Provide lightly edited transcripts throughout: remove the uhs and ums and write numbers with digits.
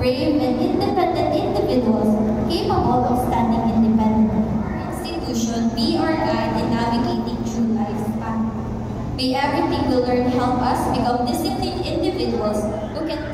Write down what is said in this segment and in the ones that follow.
brave and independent individuals capable of standing independently. Institution be our guide in navigating through life's path. May everything we learn help us become disciplined individuals who can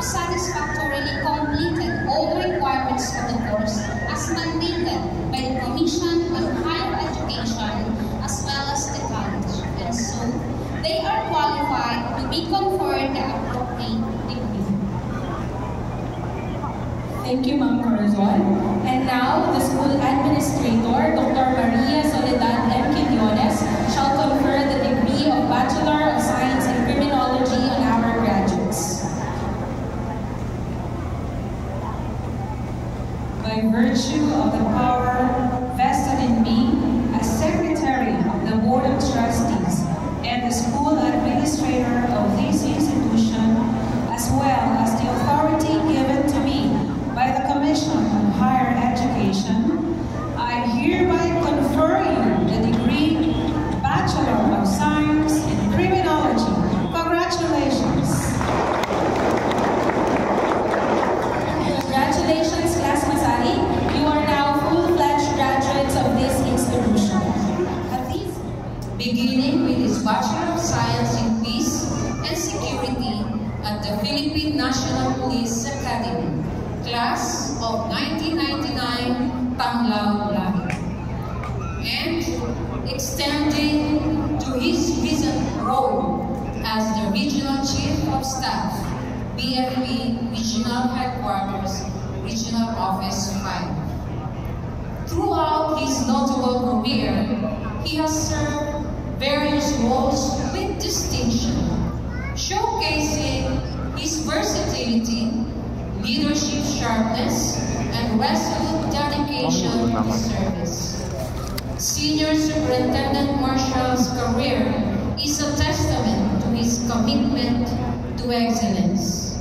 satisfactorily completed all requirements of the course as mandated by the Commission on Higher Education as well as the college, and so they are qualified to be conferred the appropriate degree. Thank you, Ma'am Corazon. And now, the school administrator, Dr. Maria Soledad M. Quinones, shall confer the degree of Bachelor of Science in Criminology on our graduates. By virtue of the power vested in me as Secretary of the Board of Trustees and the school administrator of this institution, as well as the authority given to me by the Commission on Higher Education, I hereby confer you the degree Bachelor of Science in Criminology. Congratulations! Congratulations, Class Masari. You are now full-fledged graduates of this institution. Beginning with his Bachelor of Science in Peace and Security at the Philippine National Police Academy, Class of 1999, Panglao Lahi, and extending to his recent role as the Regional Chief of Staff, BFP Regional Headquarters, Regional Office 5. Throughout his notable career, he has served various roles with distinction, showcasing his versatility, leadership sharpness, and resolute dedication to service. Senior Superintendent Marshall's career is a testament to his commitment to excellence.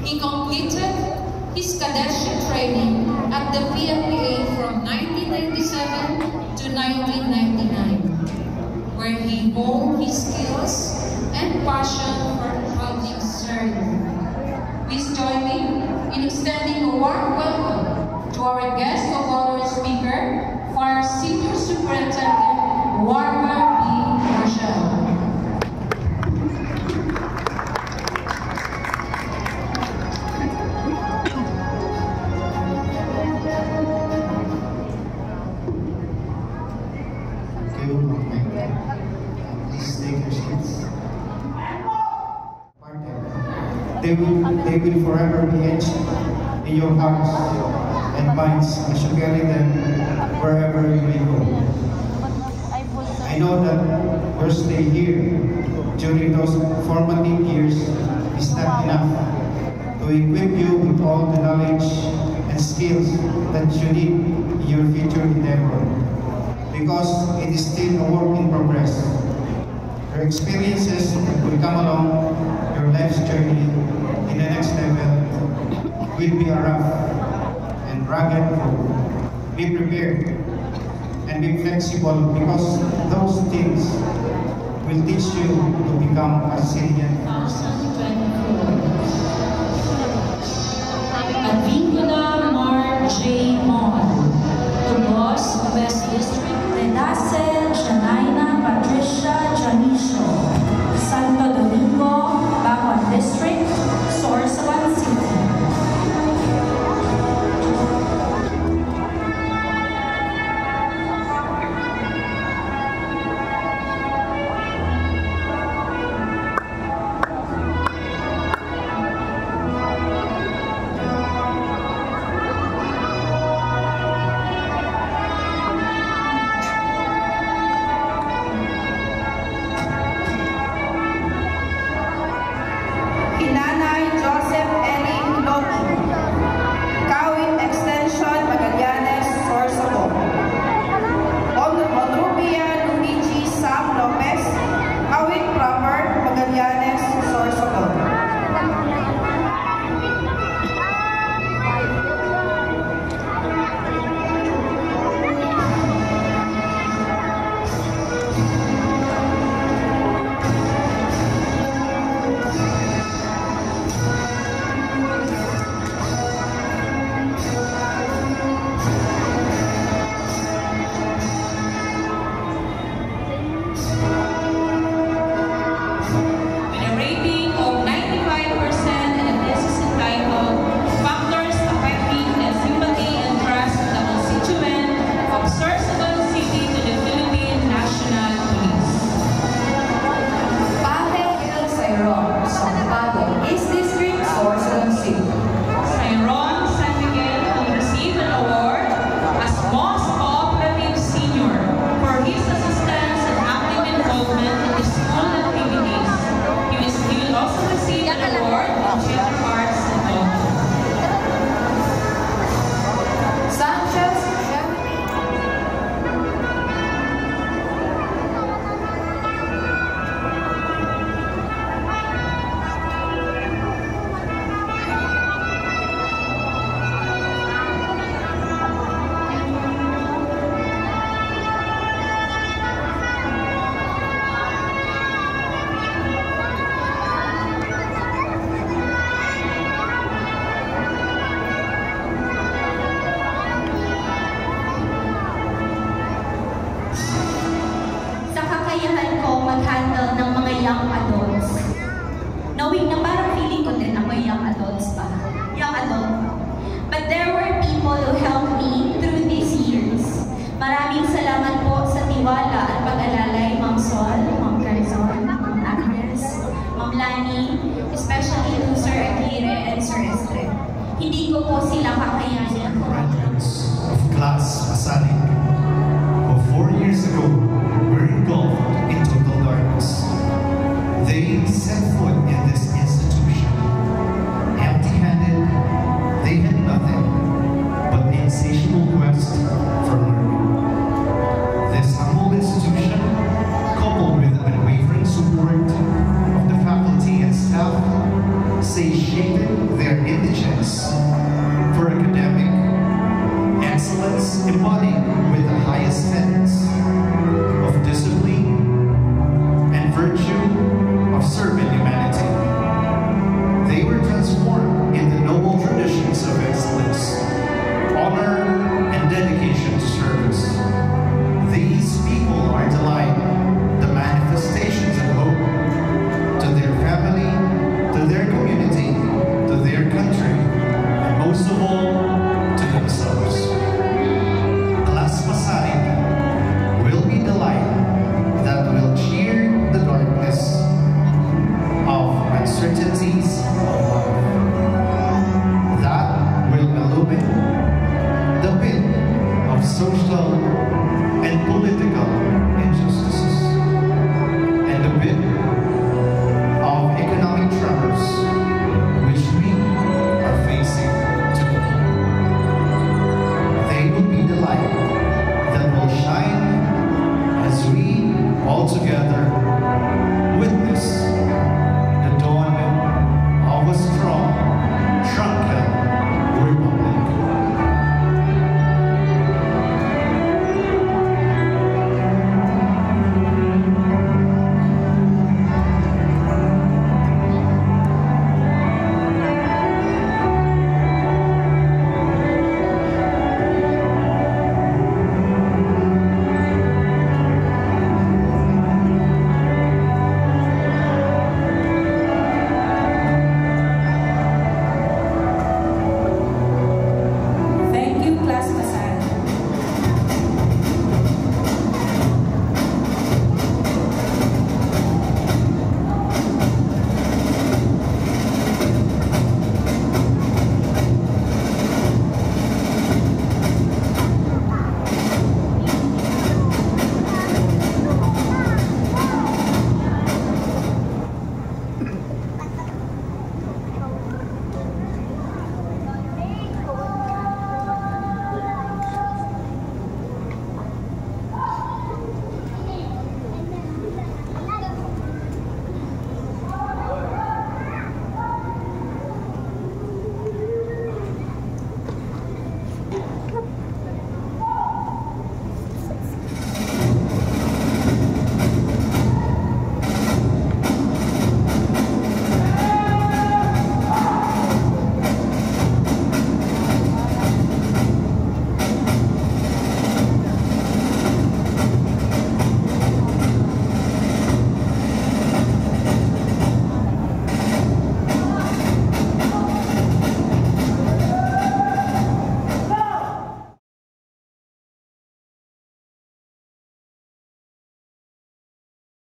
He completed his cadetship training at the PNPA from 1997 to 1999, where he honed his skills and passion for public service. Please join me in extending a warm welcome to our guest of honor speaker, Fire Senior Superintendent Warmer B. Marshall. They will forever be etched in your hearts and minds as you carry them wherever you may go. I know that your stay here during those formative years is not enough to equip you with all the knowledge and skills that you need in your future endeavor, because it is still a work in progress. Your experiences that will come along your life's journey in the next level will be a rough and rugged road. Be prepared and be flexible, because those things will teach you to become a resilient person. Advíncula Mar J. Mon, Tugos, West District, Redace, Janaina, Patricia, Janisho, Santo Domingo, Bacoa District, Sorsogon City. satiated their indigence for academic excellence embodied with the highest tenets.